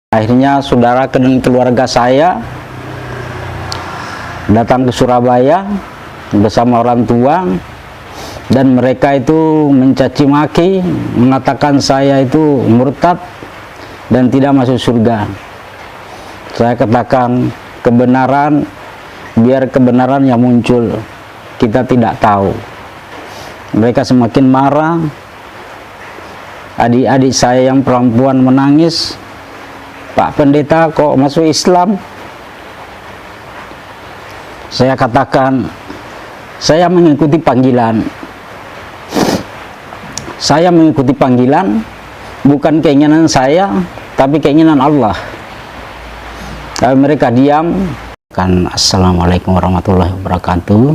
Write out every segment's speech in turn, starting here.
Akhirnya saudara dan keluarga saya datang ke Surabaya bersama orang tua, dan mereka itu mencaci maki, mengatakan saya itu murtad dan tidak masuk surga. Saya katakan kebenaran, biar kebenaran yang muncul, kita tidak tahu. Mereka semakin marah. Adik-adik saya yang perempuan menangis, "Pak Pendeta kok masuk Islam?" Saya katakan, saya mengikuti panggilan. Saya mengikuti panggilan, bukan keinginan saya, tapi keinginan Allah. Tapi mereka diam. Assalamualaikum warahmatullahi wabarakatuh.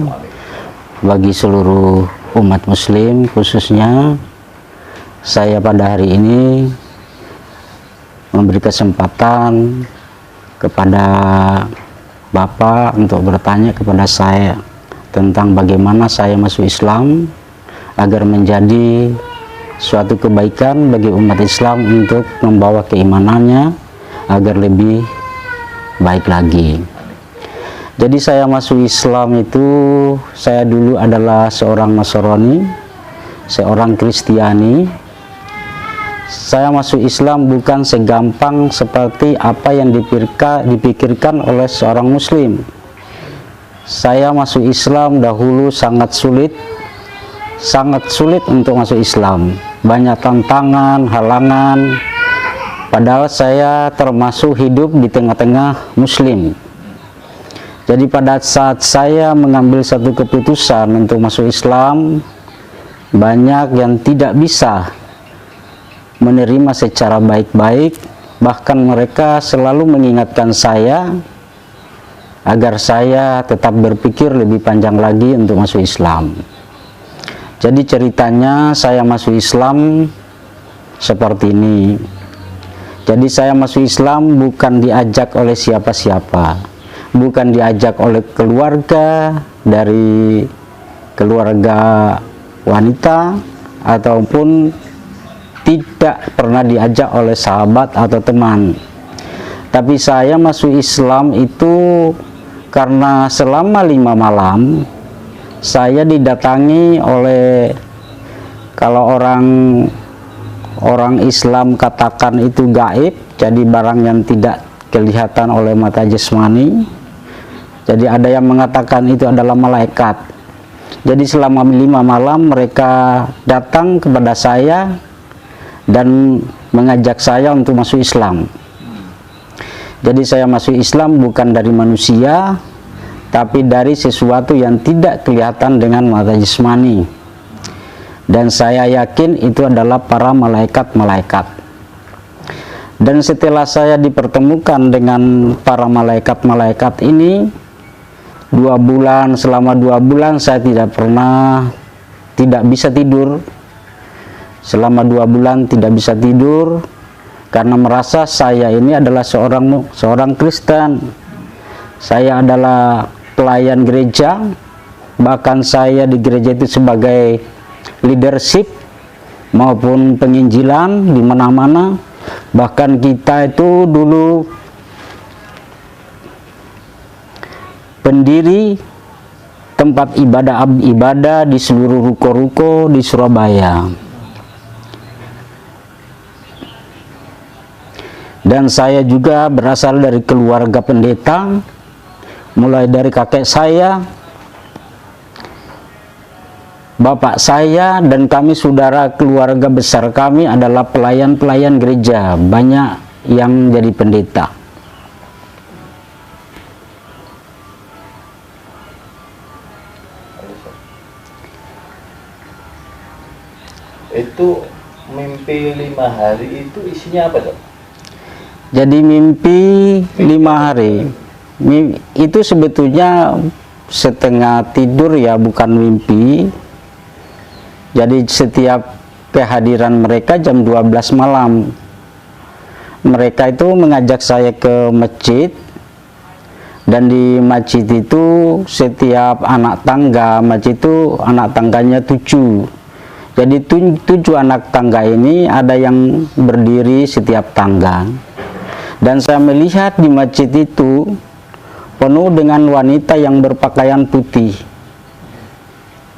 Bagi seluruh umat muslim, khususnya saya pada hari ini memberi kesempatan kepada Bapak untuk bertanya kepada saya tentang bagaimana saya masuk Islam agar menjadi suatu kebaikan bagi umat Islam untuk membawa keimanannya agar lebih baik lagi. Jadi saya masuk Islam itu, saya dulu adalah seorang Nasrani, seorang Kristiani. Saya masuk Islam bukan segampang seperti apa yang dipikirkan oleh seorang Muslim. Saya masuk Islam dahulu sangat sulit untuk masuk Islam. Banyak tantangan, halangan, padahal saya termasuk hidup di tengah-tengah Muslim. Jadi pada saat saya mengambil satu keputusan untuk masuk Islam, banyak yang tidak bisa menerima secara baik-baik. Bahkan mereka selalu mengingatkan saya agar saya tetap berpikir lebih panjang lagi untuk masuk Islam. Jadi ceritanya saya masuk Islam seperti ini. Jadi saya masuk Islam bukan diajak oleh siapa-siapa, bukan diajak oleh keluarga, dari keluarga wanita, ataupun tidak pernah diajak oleh sahabat atau teman. Tapi saya masuk Islam itu karena selama 5 malam saya didatangi oleh, kalau orang Islam katakan itu gaib, jadi barang yang tidak kelihatan oleh mata jasmani. Jadi ada yang mengatakan itu adalah malaikat. Jadi selama 5 malam mereka datang kepada saya dan mengajak saya untuk masuk Islam. Jadi saya masuk Islam bukan dari manusia, tapi dari sesuatu yang tidak kelihatan dengan mata jasmani. Dan saya yakin itu adalah para malaikat-malaikat. Dan setelah saya dipertemukan dengan para malaikat-malaikat ini, 2 bulan, selama 2 bulan saya tidak bisa tidur. Selama 2 bulan tidak bisa tidur karena merasa saya ini adalah seorang Kristen. Saya adalah pelayan gereja, bahkan saya di gereja itu sebagai leadership maupun penginjilan di mana-mana. Bahkan kita itu dulu pendiri tempat ibadah di seluruh ruko-ruko di Surabaya. Dan saya juga berasal dari keluarga pendeta, mulai dari kakek saya, bapak saya, dan kami saudara keluarga besar kami adalah pelayan-pelayan gereja, banyak yang jadi pendeta. Itu mimpi 5 hari itu isinya apa, Dok? Jadi mimpi 5 hari itu sebetulnya setengah tidur ya, bukan mimpi. Jadi setiap kehadiran mereka jam 12 malam, mereka itu mengajak saya ke masjid. Dan di masjid itu setiap anak tangga, masjid itu anak tangganya 7. Jadi 7 anak tangga ini ada yang berdiri setiap tangga. Dan saya melihat di masjid itu penuh dengan wanita yang berpakaian putih.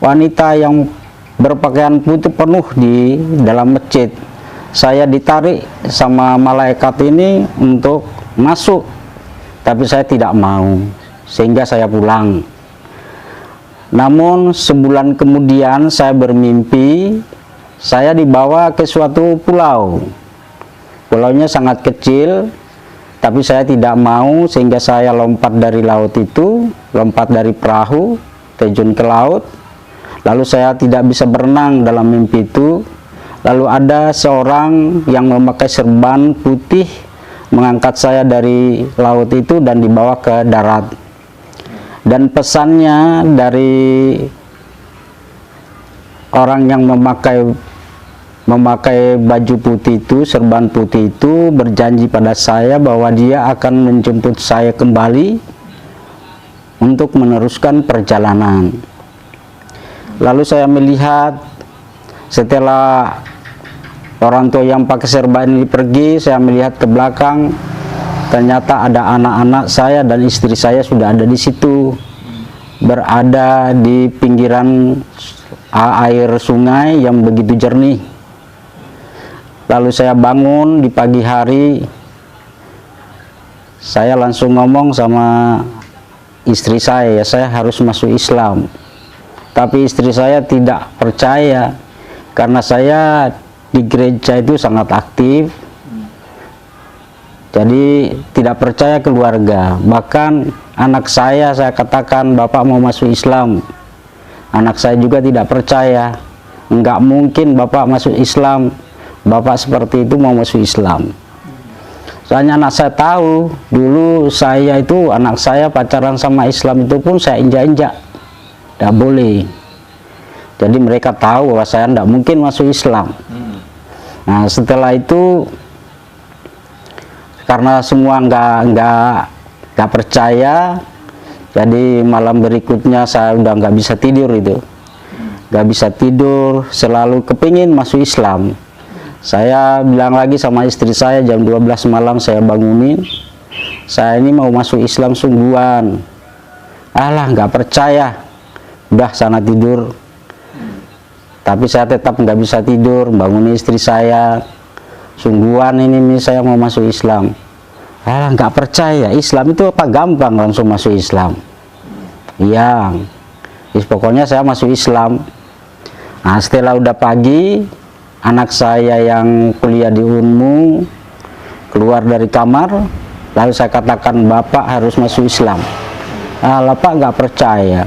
Wanita yang berpakaian putih penuh di dalam masjid. Saya ditarik sama malaikat ini untuk masuk, tapi saya tidak mau, sehingga saya pulang. Namun sebulan kemudian saya bermimpi, saya dibawa ke suatu pulau. Pulaunya sangat kecil, tapi saya tidak mau, sehingga saya lompat dari laut itu, lompat dari perahu, terjun ke laut. Lalu saya tidak bisa berenang dalam mimpi itu. Lalu ada seorang yang memakai serban putih mengangkat saya dari laut itu dan dibawa ke darat. Dan pesannya dari orang yang memakai baju putih itu, serban putih itu, berjanji pada saya bahwa dia akan menjemput saya kembali untuk meneruskan perjalanan. Lalu saya melihat setelah orang tua yang pakai serban ini pergi, saya melihat ke belakang, ternyata ada anak-anak saya dan istri saya sudah ada di situ, berada di pinggiran air sungai yang begitu jernih. Lalu saya bangun di pagi hari, saya langsung ngomong sama istri saya, ya saya harus masuk Islam. Tapi istri saya tidak percaya, karena saya di gereja itu sangat aktif, jadi tidak percaya keluarga. Bahkan anak saya katakan, "Bapak mau masuk Islam." Anak saya juga tidak percaya, enggak mungkin Bapak masuk Islam, Bapak seperti itu mau masuk Islam. Soalnya anak saya tahu, dulu saya itu, anak saya pacaran sama Islam itu pun saya injak-injak, tidak boleh. Jadi mereka tahu bahwa saya tidak mungkin masuk Islam. Nah setelah itu, karena semua nggak percaya, jadi malam berikutnya saya udah nggak bisa tidur itu, nggak bisa tidur, selalu kepingin masuk Islam. Saya bilang lagi sama istri saya, jam 12 malam saya bangunin, saya ini mau masuk Islam sungguhan. Alah, nggak percaya, udah sana tidur. Tapi saya tetap nggak bisa tidur, bangunin istri saya, sungguhan ini saya mau masuk Islam. Alah, nggak percaya, Islam itu apa gampang langsung masuk Islam. Iya, pokoknya saya masuk Islam. Nah setelah udah pagi, anak saya yang kuliah di Unmu keluar dari kamar, lalu saya katakan, "Bapak harus masuk Islam." Bapak nggak percaya.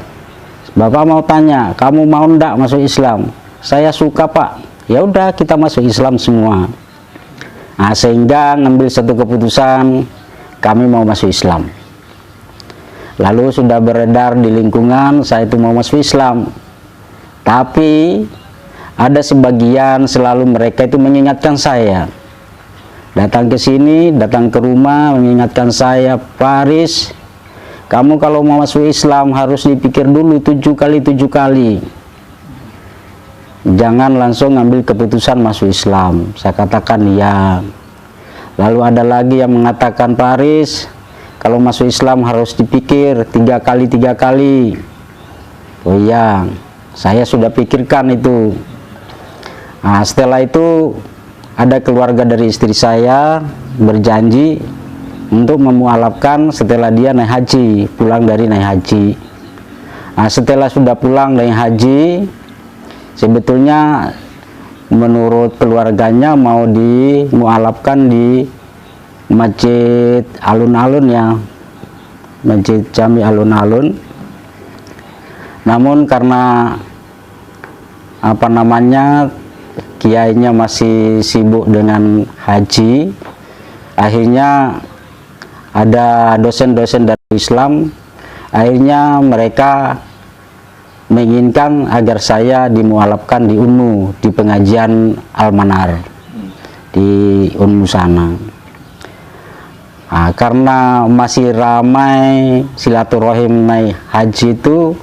Bapak mau tanya, "Kamu mau ndak masuk Islam?" "Saya suka, Pak." "Ya udah, kita masuk Islam semua." Nah, sehingga ngambil satu keputusan, kami mau masuk Islam. Lalu sudah beredar di lingkungan saya itu mau masuk Islam. Tapi ada sebagian selalu mereka itu mengingatkan saya, datang ke sini, datang ke rumah mengingatkan saya, "Faris, kamu kalau mau masuk Islam harus dipikir dulu 7 kali 7 kali. Jangan langsung ngambil keputusan masuk Islam." Saya katakan ya. Lalu ada lagi yang mengatakan, "Faris, kalau masuk Islam harus dipikir 3 kali 3 kali. Oh iya, saya sudah pikirkan itu. Nah, setelah itu ada keluarga dari istri saya berjanji untuk memualafkan setelah dia naik haji, pulang dari naik haji. Nah, setelah sudah pulang dari haji, sebetulnya menurut keluarganya mau dimualafkan di Masjid Alun-Alun ya, Masjid Jami Alun-Alun. Namun karena apa namanya, kiainya masih sibuk dengan haji, akhirnya ada dosen-dosen dari Islam, akhirnya mereka menginginkan agar saya dimualafkan di Unmu, di pengajian Al-Manar di Unmu sana. Nah, karena masih ramai silaturahim naik haji itu,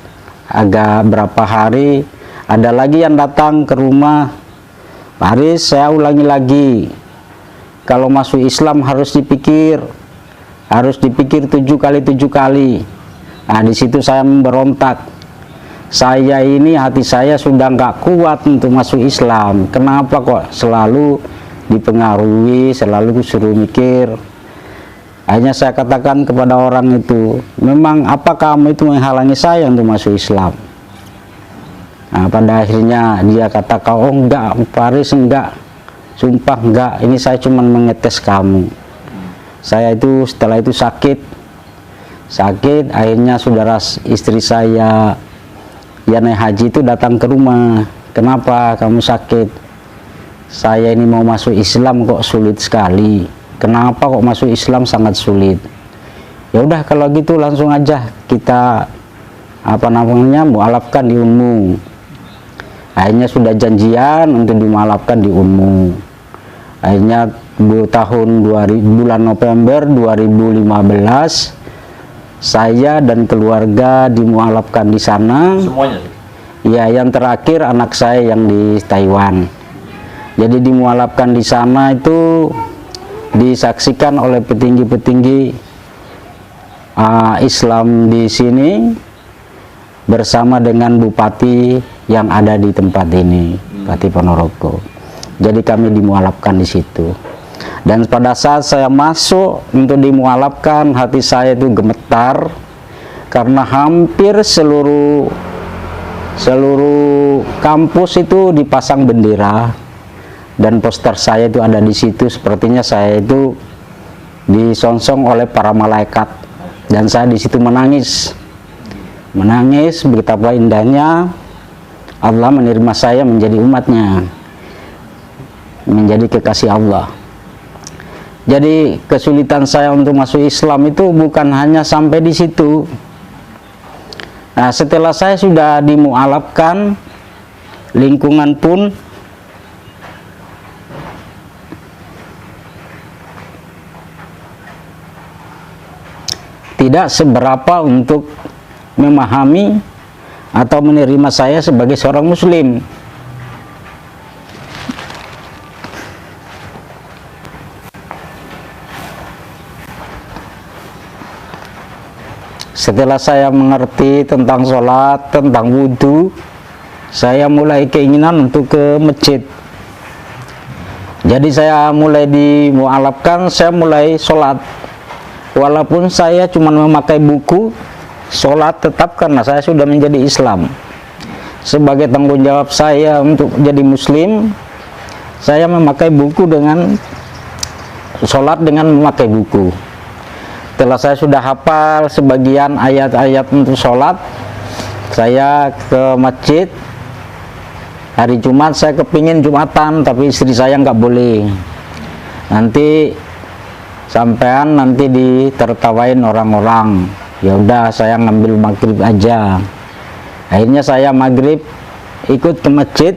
agak berapa hari ada lagi yang datang ke rumah, "Faris, saya ulangi lagi, kalau masuk Islam harus dipikir 7 kali. Nah, di situ saya memberontak. Saya ini, hati saya sudah nggak kuat untuk masuk Islam. Kenapa kok selalu dipengaruhi, selalu suruh mikir? Akhirnya saya katakan kepada orang itu, memang apa kamu itu menghalangi saya untuk masuk Islam? Nah, pada akhirnya dia katakan, oh enggak, Faris, enggak, sumpah enggak, ini saya cuma mengetes kamu. Saya itu setelah itu sakit, akhirnya saudara istri saya yang naik haji itu datang ke rumah. Kenapa kamu sakit? Saya ini mau masuk Islam kok sulit sekali. Kenapa kok masuk Islam sangat sulit? Ya udah kalau gitu langsung aja kita mualafkan di Unmu. Akhirnya sudah janjian untuk dimualafkan di Unmu. Akhirnya bulan November 2015 saya dan keluarga dimualafkan di sana. Semuanya? Ya, yang terakhir anak saya yang di Taiwan. Jadi dimualafkan di sana itu disaksikan oleh petinggi-petinggi Islam di sini bersama dengan bupati yang ada di tempat ini, Bupati Ponorogo. Jadi kami dimualafkan di situ. Dan pada saat saya masuk untuk dimualafkan, hati saya itu gemetar karena hampir seluruh kampus itu dipasang bendera dan poster saya itu ada di situ. Sepertinya saya itu disongsong oleh para malaikat dan saya di situ menangis betapa indahnya Allah menerima saya menjadi umatnya, menjadi kekasih Allah. Jadi kesulitan saya untuk masuk Islam itu bukan hanya sampai di situ. Nah, setelah saya sudah dimualafkan, lingkungan pun tidak seberapa untuk memahami atau menerima saya sebagai seorang muslim. Setelah saya mengerti tentang sholat, tentang wudhu, saya mulai keinginan untuk ke masjid. Jadi saya mulai dimualafkan, saya mulai sholat. Walaupun saya cuma memakai buku, sholat tetap karena saya sudah menjadi Islam. Sebagai tanggung jawab saya untuk jadi muslim, saya memakai buku dengan sholat dengan memakai buku. Setelah saya sudah hafal sebagian ayat-ayat untuk sholat, saya ke masjid. Hari Jumat saya kepingin Jumatan, tapi istri saya nggak boleh. Nanti sampean nanti ditertawain orang-orang. Ya udah, saya ngambil maghrib aja. Akhirnya saya maghrib ikut ke masjid.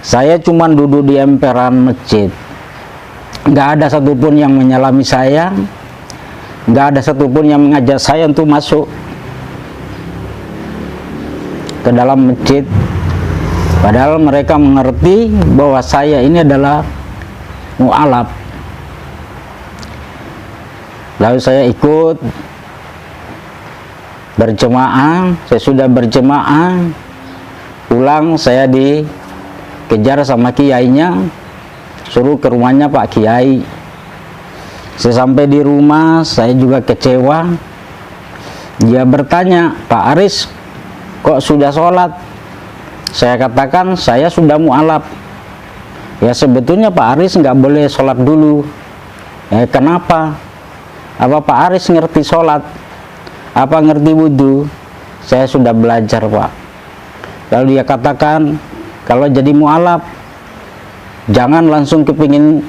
Saya cuma duduk di emperan masjid. Nggak ada satupun yang menyalami saya, nggak ada satupun yang mengajak saya untuk masuk ke dalam masjid. Padahal mereka mengerti bahwa saya ini adalah mu'alaf. Lalu saya ikut berjemaah. Saya sudah berjemaah, pulang saya dikejar sama kiainya, suruh ke rumahnya Pak Kiai. Saya sampai di rumah, saya juga kecewa. Dia bertanya, Pak Aris, kok sudah sholat? Saya katakan, saya sudah mu'alaf. Ya sebetulnya Pak Aris nggak boleh sholat dulu. Kenapa? Apa Pak Aris ngerti sholat? Apa ngerti wudhu? Saya sudah belajar, Pak. Lalu dia katakan, kalau jadi mu'alaf, jangan langsung kepingin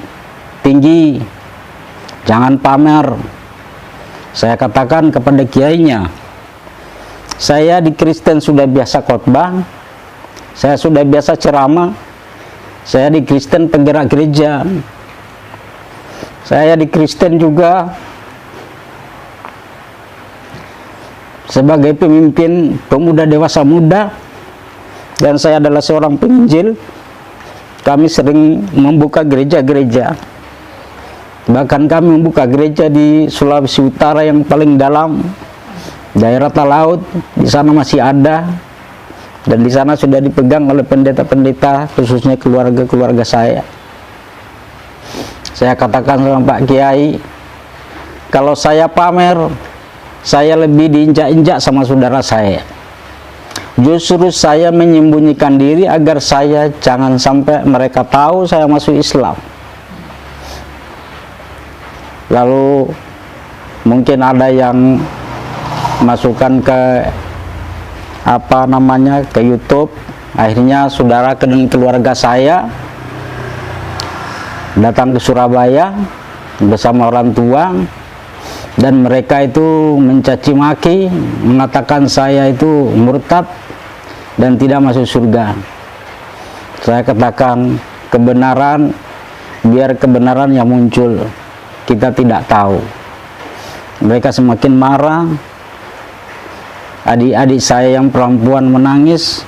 tinggi, jangan pamer. Saya katakan kepada kiainya, saya di Kristen sudah biasa khotbah, saya sudah biasa ceramah, saya di Kristen penggerak gereja, saya di Kristen juga sebagai pemimpin pemuda dewasa muda, dan saya adalah seorang penginjil. kami sering membuka gereja-gereja. Bahkan kami membuka gereja di Sulawesi Utara yang paling dalam, daerah Talaut. Di sana masih ada, dan di sana sudah dipegang oleh pendeta-pendeta, khususnya keluarga-keluarga saya. Saya katakan sama Pak Kiai, kalau saya pamer, saya lebih diinjak-injak sama saudara saya. Justru saya menyembunyikan diri agar saya jangan sampai mereka tahu saya masuk Islam. Lalu mungkin ada yang masukkan ke ke YouTube. Akhirnya saudara dan keluarga saya datang ke Surabaya bersama orang tua, dan mereka itu mencaci maki, mengatakan saya itu murtad dan tidak masuk surga. Saya katakan kebenaran, biar kebenaran yang muncul, kita tidak tahu. Mereka semakin marah. Adik-adik saya yang perempuan menangis,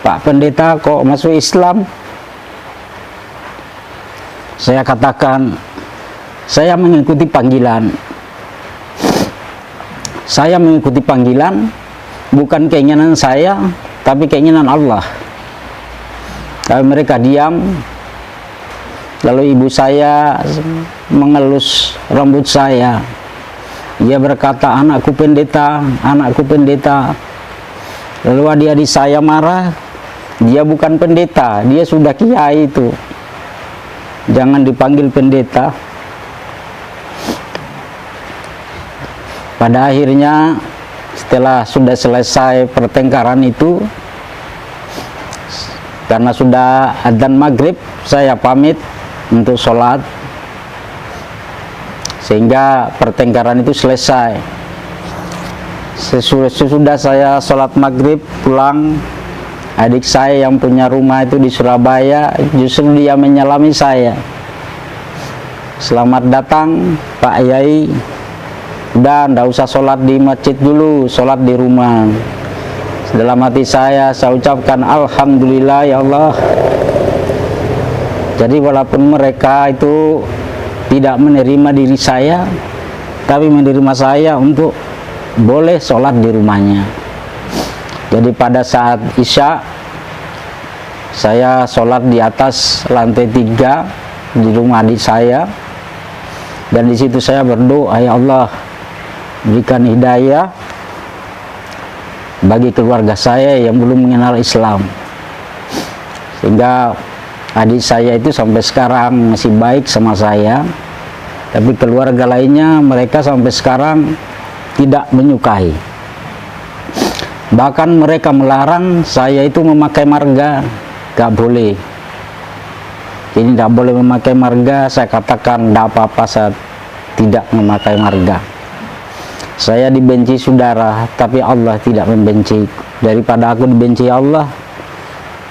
Pak Pendeta kok masuk Islam? Saya katakan, saya mengikuti panggilan. Saya mengikuti panggilan, bukan keinginan saya, tapi keinginan Allah. Tapi mereka diam. Lalu ibu saya mengelus rambut saya. Dia berkata, anakku pendeta, anakku pendeta. Lalu adik-adik saya marah. Dia bukan pendeta, dia sudah kiai itu. Jangan dipanggil pendeta. Pada akhirnya setelah sudah selesai pertengkaran itu, karena sudah adzan maghrib, saya pamit untuk sholat, sehingga pertengkaran itu selesai. Sesudah saya sholat maghrib pulang, adik saya yang punya rumah itu di Surabaya, justru dia menyalami saya. Selamat datang Pak Yai, udah ndak usah sholat di masjid dulu, sholat di rumah. Dalam hati saya ucapkan alhamdulillah ya Allah. Jadi walaupun mereka itu tidak menerima diri saya, tapi menerima saya untuk boleh sholat di rumahnya. Jadi pada saat Isya, saya sholat di atas lantai 3 di rumah adik saya, dan di situ saya berdoa, ya Allah, berikan hidayah bagi keluarga saya yang belum mengenal Islam, sehingga adik saya itu sampai sekarang masih baik sama saya. Tapi keluarga lainnya, mereka sampai sekarang tidak menyukai. Bahkan mereka melarang saya itu memakai marga, gak boleh. Jadi tidak boleh memakai marga. Saya katakan tidak apa-apa, saya tidak memakai marga. Saya dibenci saudara, tapi Allah tidak membenci. Daripada aku dibenci Allah,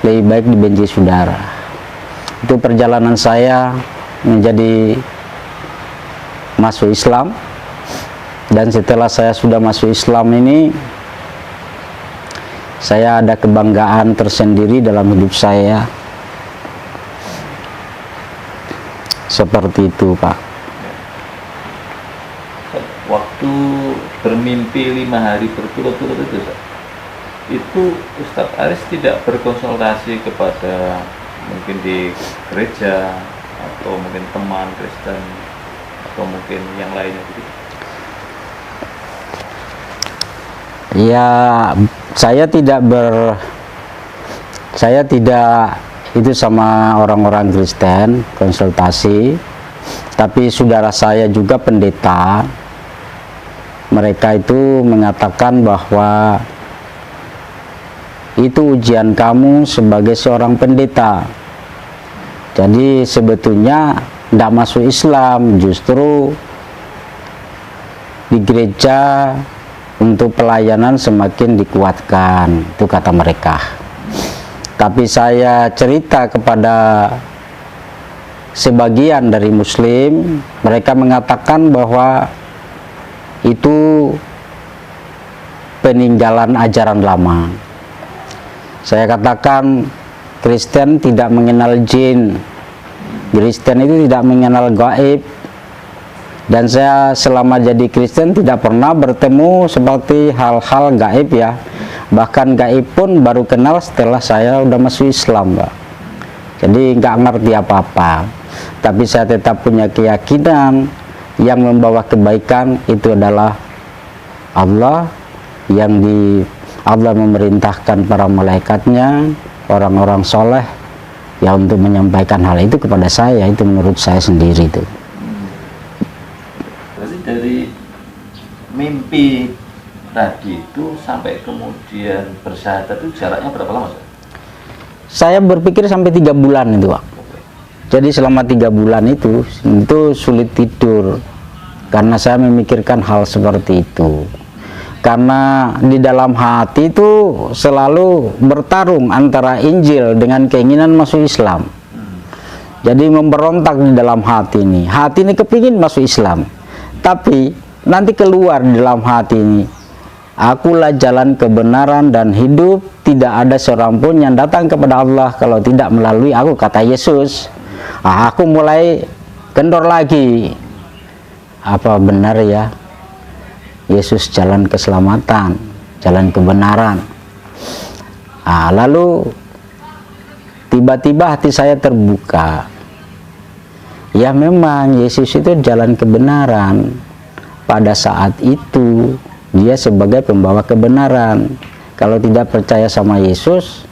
lebih baik dibenci saudara. Itu perjalanan saya menjadi masuk Islam. Dan setelah saya sudah masuk Islam ini, saya ada kebanggaan tersendiri dalam hidup saya. Seperti itu, Pak. Waktu bermimpi 5 hari berturut-turut itu Ustadz Aris tidak berkonsultasi kepada mungkin di gereja atau mungkin teman Kristen atau mungkin yang lainnya gitu? Ya, saya tidak itu sama orang-orang Kristen konsultasi, tapi saudara saya juga pendeta. Mereka itu mengatakan bahwa itu ujian kamu sebagai seorang pendeta. Jadi sebetulnya tidak masuk Islam, justru di gereja untuk pelayanan semakin dikuatkan, itu kata mereka. Tapi saya cerita kepada sebagian dari Muslim, mereka mengatakan bahwa itu peninggalan ajaran lama. Saya katakan Kristen tidak mengenal jin, Kristen itu tidak mengenal gaib. Dan saya selama jadi Kristen tidak pernah bertemu seperti hal-hal gaib ya. Bahkan gaib pun baru kenal setelah saya udah masuk Islam, Pak. Jadi nggak ngerti apa-apa. Tapi saya tetap punya keyakinan yang membawa kebaikan itu adalah Allah, yang Allah memerintahkan para malaikatnya, orang-orang soleh ya untuk menyampaikan hal itu kepada saya. Itu menurut saya sendiri itu. Berarti dari mimpi tadi itu sampai kemudian bersyahadat itu jaraknya berapa lama, Ustaz? Saya berpikir sampai 3 bulan itu, Pak. Jadi selama 3 bulan itu sulit tidur karena saya memikirkan hal seperti itu. Karena di dalam hati itu selalu bertarung antara Injil dengan keinginan masuk Islam. Jadi memberontak di dalam hati ini. Hati ini kepingin masuk Islam, tapi nanti keluar di dalam hati ini, akulah jalan kebenaran dan hidup, tidak ada seorang pun yang datang kepada Allah kalau tidak melalui aku, kata Yesus. Aku mulai kendor lagi, apa benar ya Yesus jalan keselamatan, jalan kebenaran. Lalu tiba-tiba hati saya terbuka. Ya memang Yesus itu jalan kebenaran. Pada saat itu dia sebagai pembawa kebenaran. Kalau tidak percaya sama Yesus,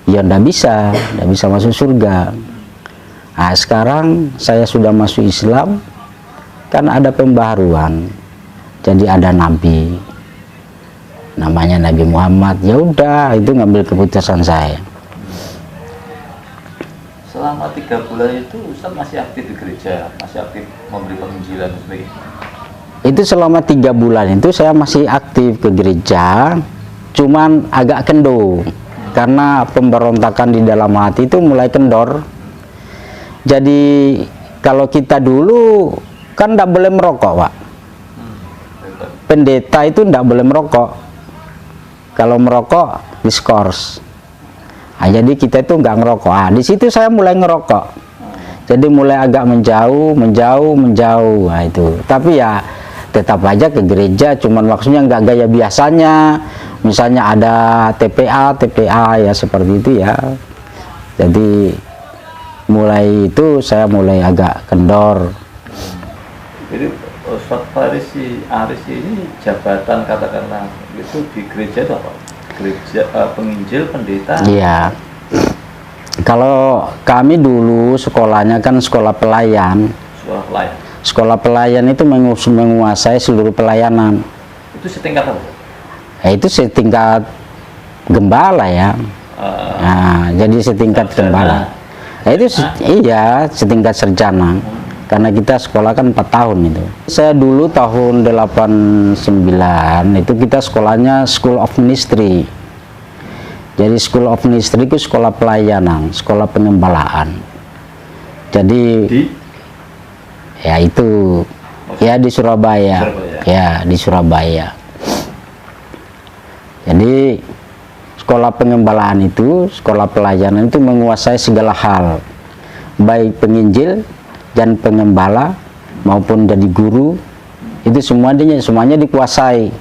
ya nggak bisa masuk surga. Sekarang saya sudah masuk Islam, kan ada pembaharuan. Jadi ada nabi, namanya Nabi Muhammad. Ya udah, itu ngambil keputusan saya. Selama 3 bulan itu Ustaz masih aktif di gereja, masih aktif memberi penginjilan dan sebagainya? Itu selama 3 bulan itu saya masih aktif ke gereja, cuman agak kendor karena pemberontakan di dalam hati itu mulai kendor. Jadi kalau kita dulu kan tidak boleh merokok, Pak. Pendeta itu tidak boleh merokok. Kalau merokok diskors. Jadi kita itu nggak ngerokok. Di situ saya mulai ngerokok. Jadi mulai agak menjauh. Itu. Tapi ya tetap aja ke gereja, cuman maksudnya nggak gaya biasanya. Misalnya ada TPA ya seperti itu ya. Jadi mulai itu saya mulai agak kendor. Jadi Ustaz Aris ini jabatan katakanlah itu di gereja itu apa? Gereja penginjil, pendeta? Iya. Kalau kami dulu sekolahnya kan sekolah pelayan. Sekolah pelayan. Sekolah pelayan itu menguasai seluruh pelayanan. Itu setingkat apa? Itu setingkat gembala ya. Jadi setingkat gembala. Itu iya setingkat sarjana. Karena kita sekolah kan 4 tahun itu. Saya dulu tahun 89 itu kita sekolahnya School of Ministry. Jadi School of Ministry itu sekolah pelayanan, sekolah pengembalaan. Jadi ya itu ya di Surabaya. Ya di Surabaya. Jadi sekolah pengembalaan itu, sekolah pelayanan itu menguasai segala hal, baik penginjil dan pengembala maupun jadi guru, itu semuanya dikuasai.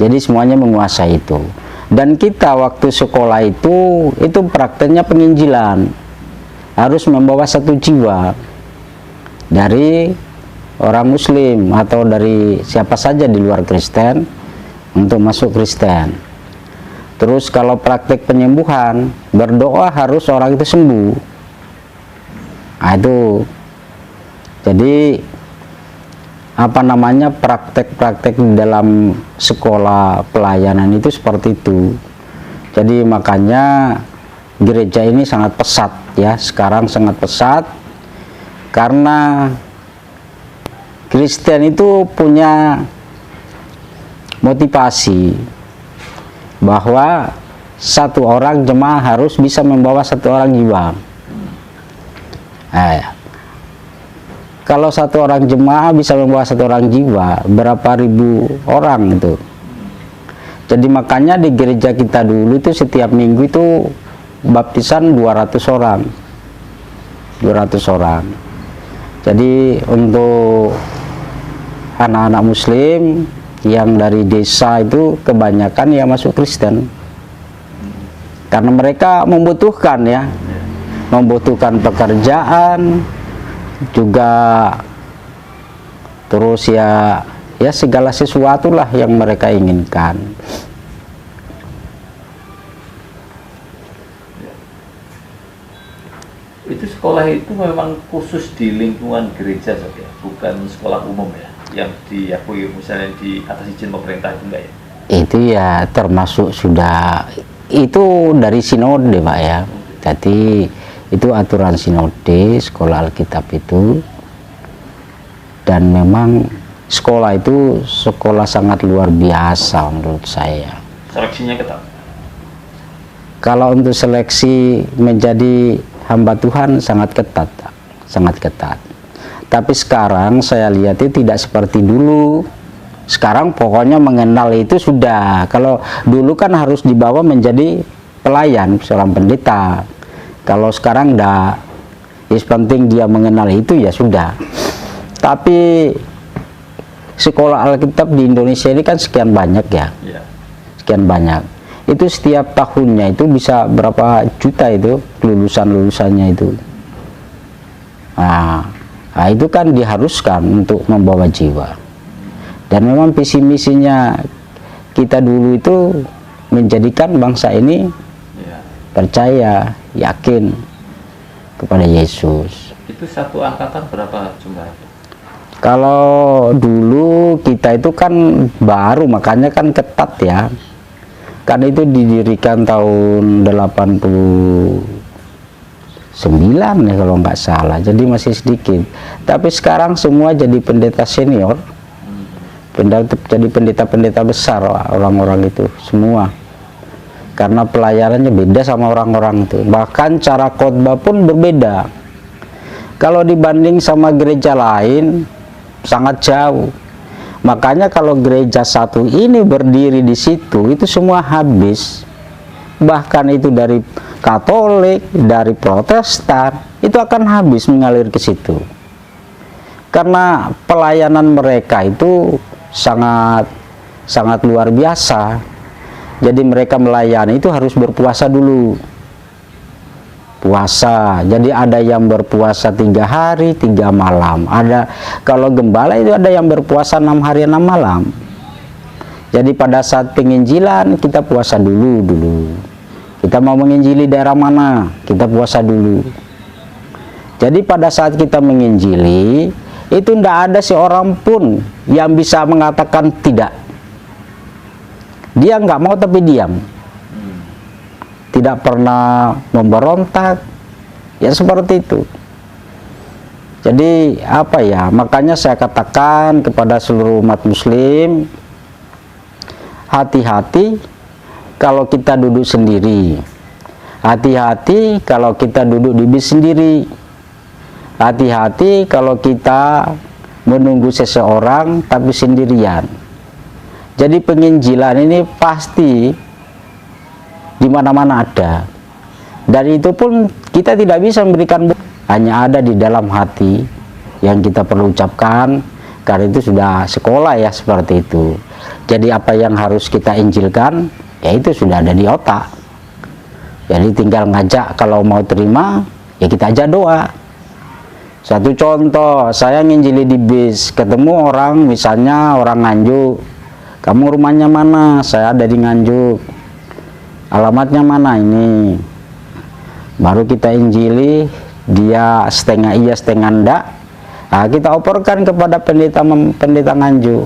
Jadi semuanya menguasai itu. Dan kita waktu sekolah itu prakteknya penginjilan, harus membawa 1 jiwa dari orang Muslim atau dari siapa saja di luar Kristen untuk masuk Kristen. Terus kalau praktek penyembuhan, berdoa harus orang itu sembuh. Itu jadi praktek-praktek di dalam sekolah pelayanan itu seperti itu. Jadi makanya gereja ini sangat pesat ya, sekarang sangat pesat karena Kristen itu punya motivasi bahwa 1 orang jemaah harus bisa membawa 1 orang jiwa. Kalau 1 orang jemaah bisa membawa 1 orang jiwa, berapa ribu orang itu. Jadi makanya di gereja kita dulu itu setiap minggu itu baptisan 200 orang. 200 orang. Jadi untuk anak-anak muslim yang dari desa itu kebanyakan ya masuk Kristen. Karena mereka membutuhkan ya. Membutuhkan pekerjaan juga, terus ya segala sesuatu lah yang mereka inginkan. Itu sekolah itu memang khusus di lingkungan gereja saja, bukan sekolah umum ya, yang diakui misalnya di atas izin pemerintah itu enggak ya? Itu ya termasuk sudah, itu dari sinode Pak ya. Jadi itu aturan sinode sekolah Alkitab itu, dan memang sekolah itu sekolah sangat luar biasa menurut saya. Seleksinya ketat? Kalau untuk seleksi menjadi hamba Tuhan sangat ketat, sangat ketat. Tapi sekarang saya lihat itu tidak seperti dulu. Sekarang pokoknya mengenal itu sudah. Kalau dulu kan harus dibawa menjadi pelayan seorang pendeta. Kalau sekarang enggak, yang penting dia mengenal itu ya sudah. Tapi sekolah Alkitab di Indonesia ini kan sekian banyak ya, sekian banyak. Itu setiap tahunnya itu bisa berapa juta itu lulusannya itu. Nah, itu kan diharuskan untuk membawa jiwa. Dan memang visi misinya kita dulu itu menjadikan bangsa ini percaya, yakin kepada Yesus. Itu satu angkatan berapa jumlahnya? Kalau dulu kita itu kan baru, makanya kan ketat ya. Kan itu didirikan tahun 89 ya kalau nggak salah, jadi masih sedikit. Tapi sekarang semua jadi pendeta senior, jadi pendeta-pendeta besar orang-orang itu semua. Karena pelayanannya beda sama orang-orang itu. Bahkan cara khotbah pun berbeda. Kalau dibanding sama gereja lain sangat jauh. Makanya kalau gereja satu ini berdiri di situ, itu semua habis. Bahkan itu dari Katolik, dari Protestan, itu akan habis mengalir ke situ. Karena pelayanan mereka itu sangat luar biasa. Jadi mereka melayani itu harus berpuasa dulu. Puasa, jadi ada yang berpuasa 3 hari 3 malam, ada kalau gembala itu ada yang berpuasa 6 hari 6 malam. Jadi pada saat penginjilan kita puasa dulu. Kita mau menginjili daerah mana, kita puasa dulu. Jadi pada saat kita menginjili itu tidak ada seorang pun yang bisa mengatakan tidak. Dia nggak mau tapi diam. Tidak pernah memberontak, ya seperti itu. Jadi apa ya, makanya saya katakan kepada seluruh umat muslim, hati-hati kalau kita duduk sendiri, hati-hati kalau kita duduk di bis sendiri, hati-hati kalau kita menunggu seseorang tapi sendirian. Jadi penginjilan ini pasti di mana-mana ada, dan itu pun kita tidak bisa memberikan, hanya ada di dalam hati yang kita perlu ucapkan, karena itu sudah sekolah ya seperti itu. Jadi apa yang harus kita injilkan ya itu sudah ada di otak. Jadi tinggal ngajak, kalau mau terima ya kita aja doa. Satu contoh, saya nginjili di bis, ketemu orang, misalnya orang Nganjuk, kamu rumahnya mana? Saya ada di Nganjuk. Alamatnya mana? Ini. Baru kita injili, dia setengah iya setengah enggak. Nah, kita oporkan kepada pendeta Nganjuk.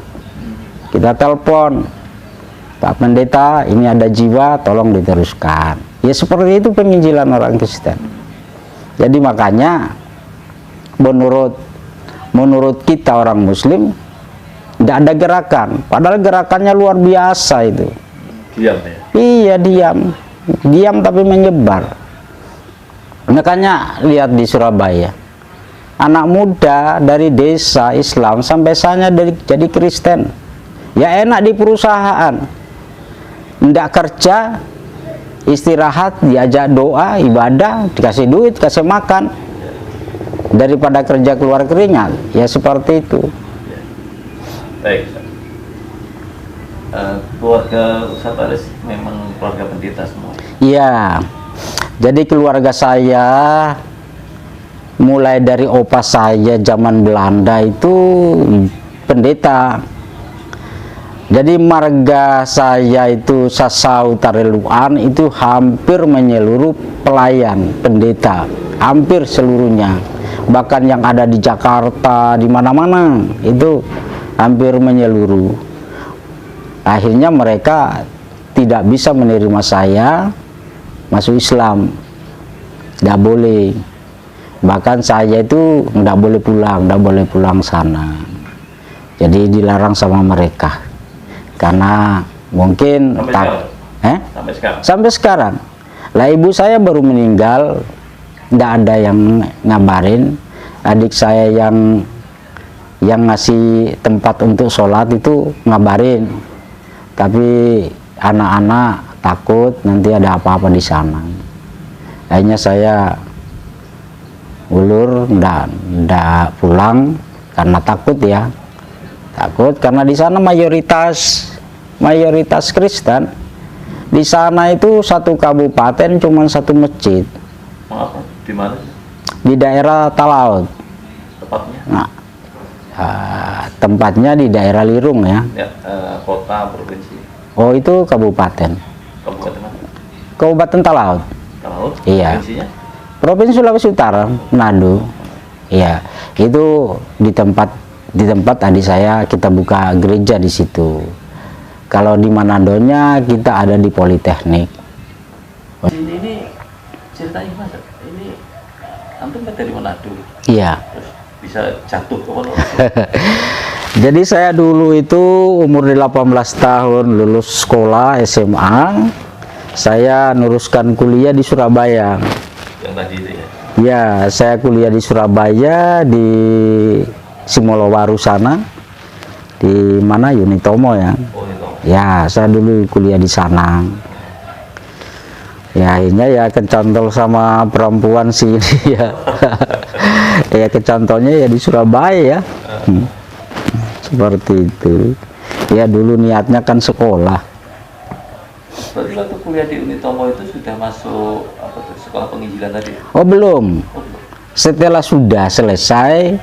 Kita telepon, Pak Pendeta, ini ada jiwa, tolong diteruskan. Ya seperti itu penginjilan orang Kristen. Jadi makanya menurut kita orang Muslim tidak ada gerakan, padahal gerakannya luar biasa itu. Diam ya? Iya, diam tapi menyebar. Makanya lihat di Surabaya, anak muda dari desa Islam sampai sana jadi Kristen. Ya enak di perusahaan, tidak kerja, istirahat, diajak doa, ibadah, dikasih duit, dikasih makan, daripada kerja keluar keringat. Ya seperti itu. Baik, Ustaz. Keluarga Ustaz Aris memang keluarga pendeta semua. Iya. Jadi keluarga saya mulai dari opa saya zaman Belanda itu pendeta. Jadi marga saya itu Sasau Tareluan itu hampir menyeluruh pelayan pendeta, hampir seluruhnya. Bahkan yang ada di Jakarta, di mana-mana itu hampir menyeluruh. Akhirnya mereka tidak bisa menerima saya masuk Islam, tidak boleh. Bahkan saya itu tidak boleh pulang sana. Jadi dilarang sama mereka karena mungkin sampai sekarang. Lah ibu saya baru meninggal, tidak ada yang ngabarin. Adik saya yang ngasih tempat untuk sholat itu ngabarin, tapi anak-anak takut nanti ada apa-apa di sana. Akhirnya saya ulur, ndak pulang karena takut ya. Takut karena di sana mayoritas Kristen. Di sana itu satu kabupaten cuma satu masjid. Maaf, di mana? Di daerah Talaut. Tepatnya? Nah, tempatnya di daerah Lirung ya. Kota, provinsi. Oh, itu kabupaten. Kabupaten mana? Kabupaten Talaut. Talaut? Iya. Provinsinya? Provinsi Sulawesi Utara, Manado. Iya, itu di tempat adik saya kita buka gereja di situ. Kalau di Manadonya kita ada di Politeknik. Ini ceritanya Mas, ini antum dari Manado. Iya. Terus bisa jatuh ke mana? Jadi saya dulu itu umur 18 tahun lulus sekolah SMA. Saya neruskan kuliah di Surabaya. Yang tadi itu ya? Ya, saya kuliah di Surabaya di Simolowaru sana. Di mana Unitomo ya? Oh, itu. Ya, saya dulu kuliah di sana. Ya, akhirnya ya kecantol sama perempuan sih ya. Ya kecantolnya ya di Surabaya ya. Seperti itu. Ya dulu niatnya kan sekolah. Berarti waktu kuliah di Unitomo itu sudah masuk sekolah penginjilan tadi? Oh belum. Oh, belum. Setelah sudah selesai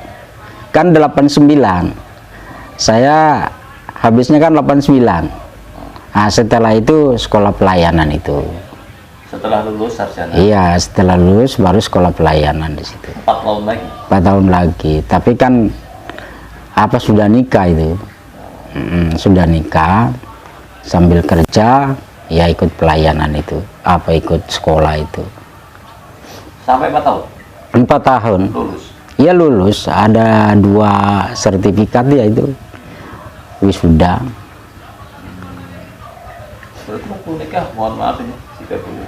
kan 89. Saya habisnya kan 89. Nah, setelah itu sekolah pelayanan itu. Setelah lulus sarjana? Iya, setelah lulus baru sekolah pelayanan di situ. 4 tahun lagi? 4 tahun lagi. Tapi kan sudah nikah itu. Sudah nikah sambil kerja ya ikut pelayanan itu. Ikut sekolah itu. Sampai 4 tahun? 4 tahun. Lulus? Iya lulus, ada 2 sertifikat ya itu. Wisuda. Berarti waktu nikah, mohon maaf ini jika boleh,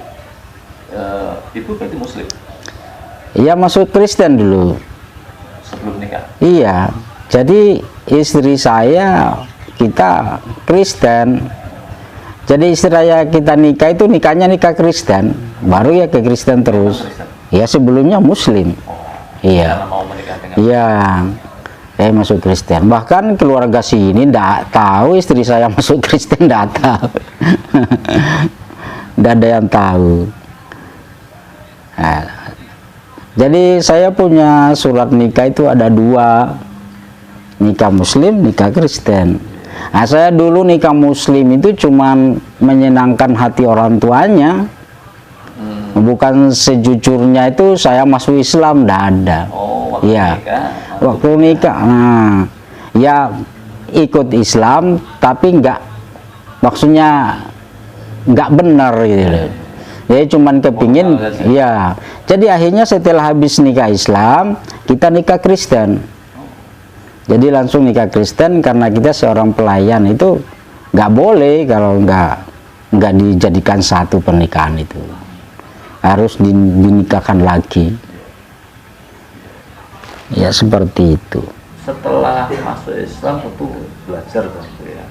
ibu berarti Muslim? Iya masuk Kristen dulu. Sebelum nikah? Iya, jadi istri saya kita Kristen. Jadi istri saya kita nikah itu nikahnya nikah Kristen, baru ya ke Kristen terus. Kristen? Ya sebelumnya Muslim. Iya. Karena mau menikah dengan Iya. Masuk Kristen. Bahkan keluarga sini ndak tahu istri saya masuk Kristen, ndak tahu. Ndak ada yang tahu. Nah, jadi saya punya surat nikah itu ada 2, nikah Muslim, nikah Kristen. Nah, saya dulu nikah Muslim itu cuman menyenangkan hati orang tuanya, bukan sejujurnya itu saya masuk Islam, ndak ada. Oh, waktu Iya. nikah? Waktu nikah, nah, ya ikut Islam, tapi maksudnya nggak benar gitu loh. Ya cuman kepingin, ya. Jadi akhirnya setelah habis nikah Islam, kita nikah Kristen. Jadi langsung nikah Kristen karena kita seorang pelayan itu nggak boleh kalau nggak dijadikan satu pernikahan itu, harus dinikahkan lagi. Ya seperti itu. Setelah masuk Islam tentu belajar kan ya.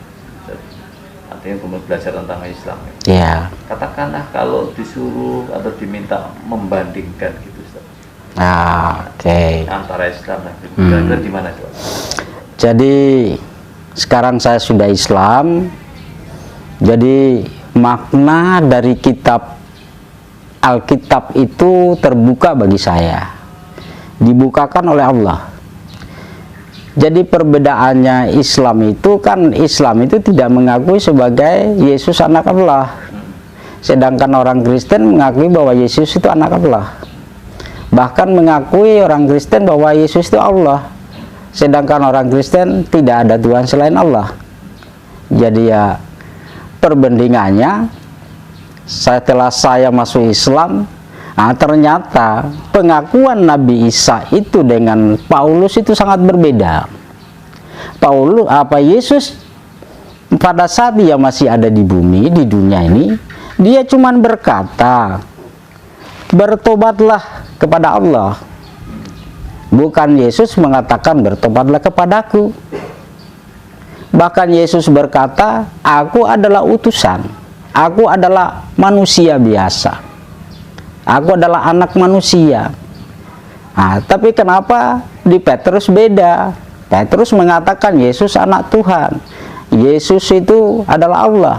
ada yang kemudian belajar tentang Islam. Ya. Katakanlah kalau disuruh atau diminta membandingkan gitu, Ustaz. Oke. Antara Islam dan Kristen, kira-kira gimana coba? Jadi sekarang saya sudah Islam, jadi makna dari kitab Alkitab itu terbuka bagi saya, dibukakan oleh Allah. Jadi perbedaannya Islam itu kan, Islam itu tidak mengakui sebagai Yesus anak Allah, sedangkan orang Kristen mengakui bahwa Yesus itu anak Allah. Bahkan mengakui orang Kristen bahwa Yesus itu Allah, sedangkan orang Kristen tidak ada Tuhan selain Allah. Jadi ya perbandingannya, setelah saya masuk Islam, ternyata pengakuan Nabi Isa itu dengan Paulus itu sangat berbeda. Yesus pada saat dia masih ada di bumi, di dunia ini, dia cuman berkata, bertobatlah kepada Allah. Bukan Yesus mengatakan bertobatlah kepadaku. Bahkan Yesus berkata, aku adalah utusan, aku adalah manusia biasa, aku adalah anak manusia. Tapi kenapa di Petrus beda? Petrus mengatakan Yesus anak Tuhan, Yesus itu adalah Allah.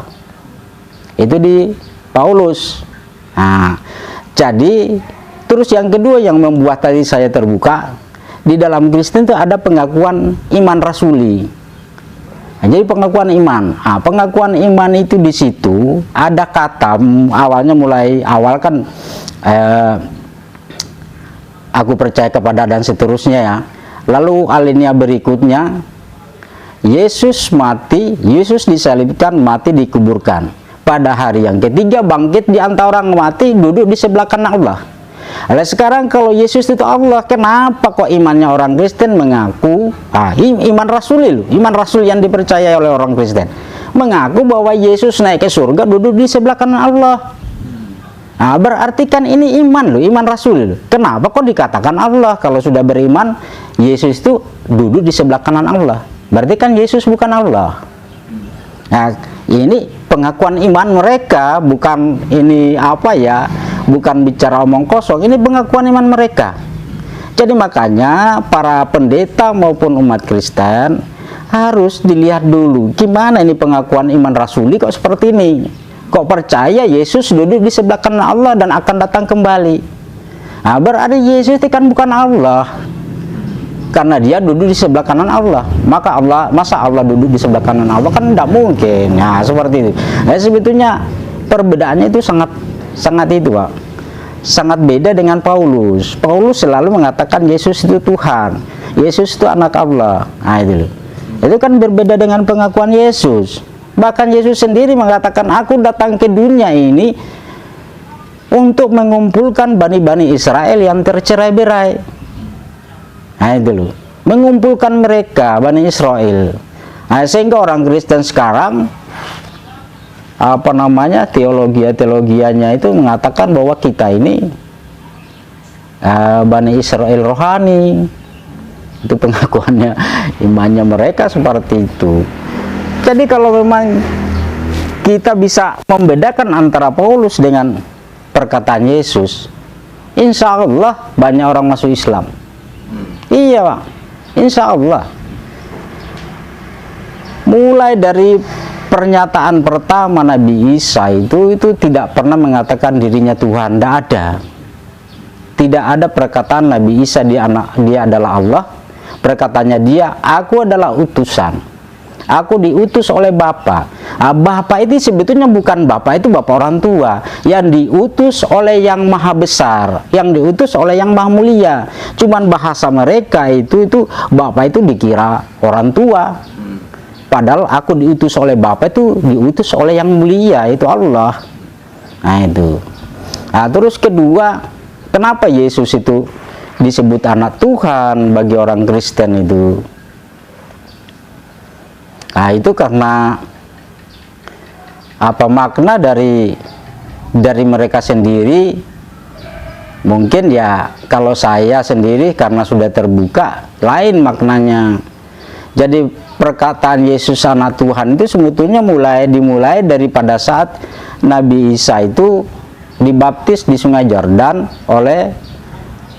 Itu di Paulus. Jadi terus yang kedua yang membuat tadi saya terbuka, di dalam Kristen itu ada pengakuan iman rasuli. Jadi pengakuan iman. Pengakuan iman itu di situ ada kata awalnya, mulai awal kan aku percaya kepada dan seterusnya ya. Lalu alinea berikutnya, Yesus mati, Yesus disalibkan, mati, dikuburkan. Pada hari yang ketiga bangkit di antara orang mati, duduk di sebelah kanan Allah. Lalu sekarang kalau Yesus itu Allah, kenapa kok imannya orang Kristen mengaku iman rasuli loh, iman rasul yang dipercaya oleh orang Kristen mengaku bahwa Yesus naik ke surga, duduk di sebelah kanan Allah. Berarti kan ini iman loh, iman rasul loh. Kenapa kok dikatakan Allah kalau sudah beriman Yesus itu duduk di sebelah kanan Allah? Berarti kan Yesus bukan Allah. Ini pengakuan iman mereka, bukan ini bukan bicara omong kosong, ini pengakuan iman mereka. Jadi makanya para pendeta maupun umat Kristen harus dilihat dulu gimana ini pengakuan iman rasuli kok seperti ini. Kok percaya Yesus duduk di sebelah kanan Allah dan akan datang kembali? Berarti Yesus itu kan bukan Allah, karena dia duduk di sebelah kanan Allah. Masa Allah duduk di sebelah kanan Allah? Kan tidak mungkin. Seperti itu. Sebetulnya perbedaannya itu sangat itu, Pak. Sangat beda dengan Paulus. Paulus selalu mengatakan Yesus itu Tuhan, Yesus itu anak Allah. Itu kan berbeda dengan pengakuan Yesus. Bahkan Yesus sendiri mengatakan, aku datang ke dunia ini untuk mengumpulkan bani-bani Israel yang tercerai-berai. Mengumpulkan mereka, Bani Israel. Sehingga orang Kristen sekarang teologianya itu mengatakan bahwa kita ini Bani Israel rohani. Itu pengakuannya, imannya mereka seperti itu. Jadi kalau memang kita bisa membedakan antara Paulus dengan perkataan Yesus, insya Allah banyak orang masuk Islam. Iya, Pak, insya Allah. Mulai dari pernyataan pertama Nabi Isa itu tidak pernah mengatakan dirinya Tuhan, tidak ada. Tidak ada perkataan Nabi Isa dia adalah Allah. Perkataannya dia, aku adalah utusan, aku diutus oleh Bapa. Bapa itu sebetulnya bukan Bapa, itu Bapa orang tua yang diutus oleh yang maha besar, yang diutus oleh yang maha mulia. Cuman bahasa mereka itu Bapa itu dikira orang tua, padahal aku diutus oleh Bapa itu diutus oleh yang mulia, itu Allah. Terus kedua, kenapa Yesus itu disebut anak Tuhan bagi orang Kristen itu? Itu karena makna dari mereka sendiri. Mungkin ya kalau saya sendiri karena sudah terbuka lain maknanya. Jadi perkataan Yesus anak Tuhan itu sebetulnya dimulai daripada saat Nabi Isa itu dibaptis di Sungai Yordan oleh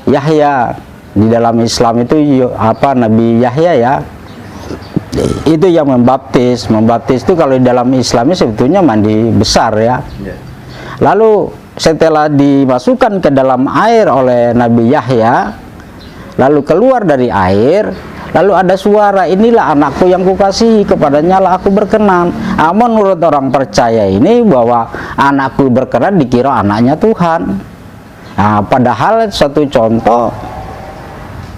Yahya. Di dalam Islam itu Nabi Yahya ya, itu yang membaptis. Membaptis itu kalau di dalam Islamnya sebetulnya mandi besar ya. Lalu setelah dimasukkan ke dalam air oleh Nabi Yahya, lalu keluar dari air, lalu ada suara, inilah anakku yang kukasihi, kepadanya lah aku berkenan. Menurut orang percaya ini bahwa anakku berkenan dikira anaknya Tuhan. Padahal satu contoh,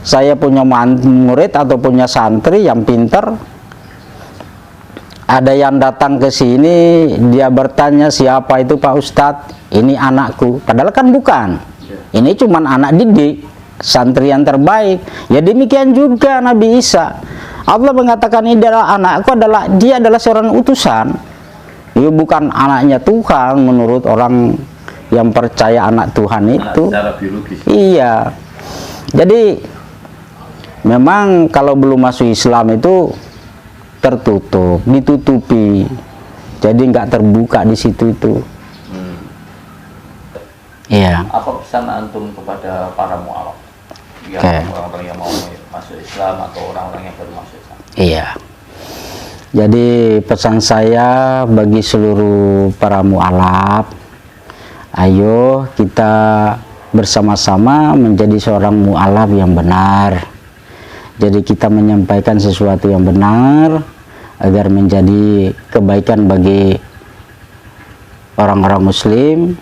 saya punya murid atau punya santri yang pinter, ada yang datang ke sini, dia bertanya, siapa itu Pak Ustadz? Ini anakku, padahal kan bukan. Ini cuman anak didik, santri yang terbaik. Ya demikian juga Nabi Isa. Allah mengatakan ini adalah anakku, dia adalah seorang utusan. Dia bukan anaknya Tuhan menurut orang yang percaya anak Tuhan itu. Secara biologis. Iya. Jadi memang kalau belum masuk Islam itu tertutup, ditutupi. Jadi nggak terbuka di situ itu. Iya. Apa pesan antum kepada para mu'alaf? Orang-orang yang mau masuk Islam atau orang-orang yang baru masuk Islam? Iya. Jadi pesan saya bagi seluruh para mu'alaf, ayo kita bersama-sama menjadi seorang mu'alaf yang benar. Jadi kita menyampaikan sesuatu yang benar agar menjadi kebaikan bagi orang-orang Muslim,